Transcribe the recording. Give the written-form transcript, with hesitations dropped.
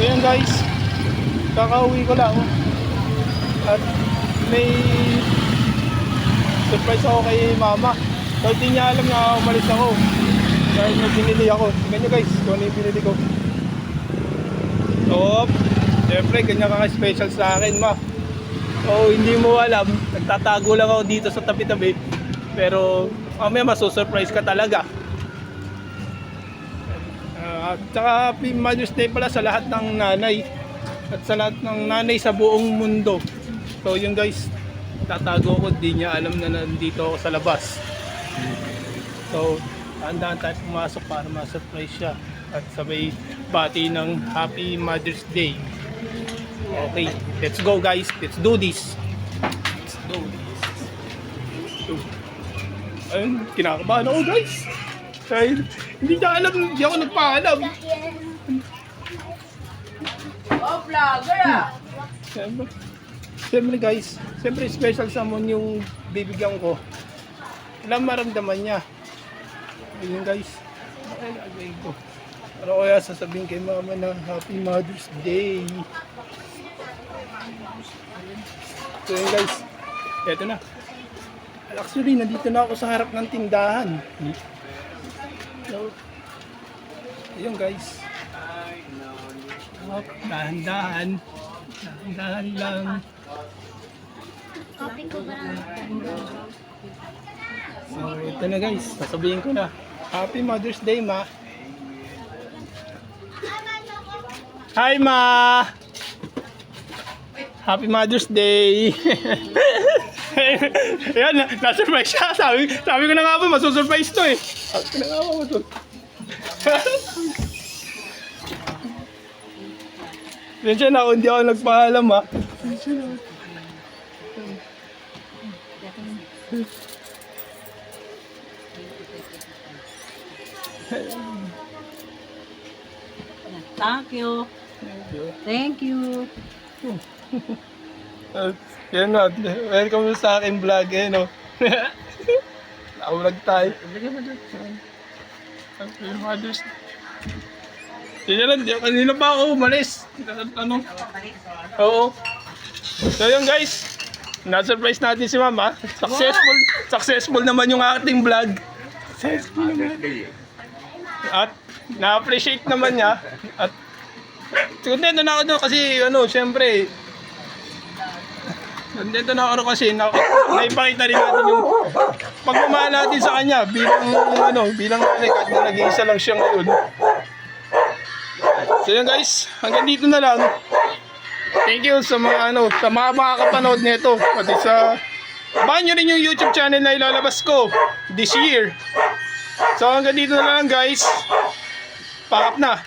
yan guys, kakauwi ko lang. At may surprise ako kay mama. So hindi niya alam na umalis ako. Dahil may binili ako. Tingnan nyo guys, kung ano yung binili ko. So, syempre ganyan ka special sa akin ma. So hindi mo alam, nagtatago lang ako dito sa tabi-tabi. Pero mamaya masusurprise ka talaga. At saka Happy Mother's Day pala sa lahat ng nanay. At sa lahat ng nanay sa buong mundo. So yun guys, tatago ko, di niya alam na nandito ako sa labas. So handaan tayo pumasok para ma-surprise siya. At sabay bati ng Happy Mother's Day. Okay, let's go guys, let's do this. Let's do this. Ayun, kinakabahan ako guys. Dahil hindi niya alam, hindi ako nagpaalam. Oh, vlogger ah! Siyempre guys, siyempre special someone yung bibigyan ko. Alam maramdaman niya. Ayun guys, okay, gagawin ko. Ano kaya sasabihin kay mama na Happy Mother's Day. So yun guys, eto na. Actually, nandito na ako sa harap ng tindahan. So, ayun guys. Dahan-dahan. Dahan-dahan lang. So, ito na guys. Sasabihin ko na. Happy Mother's Day, ma. Hi, ma! Happy Mother's Day! Ayan, na-surprise siya. Sabi ko na nga ba, masusurprise to eh. Sabi ko na nga ba, Diyan na ako, hindi ako nagpaalam ha. Thank you. Thank you. Yan na, welcome sa aking vlog eh no. Nakablog tayo. Happy Mother's Day. Hindi lang, kanina pa ako umalis. Ano? Oo. So yun guys, na-surprise natin si mama. Successful naman yung ating vlog. Successful naman. At na-appreciate naman niya. At contento na ako doon kasi ano, syempre contento na ako kasi naipakita rin natin yung pagmamahal natin sa kanya bilang nanay kahit na nag-iisa lang siya ngayon. So yun guys, hanggang dito na lang. Thank you sa mga sa mga makakapanood nito. Pati sa abangan nyo rin yung YouTube channel na ilalabas ko this year. So hanggang dito na lang guys. Pack up na.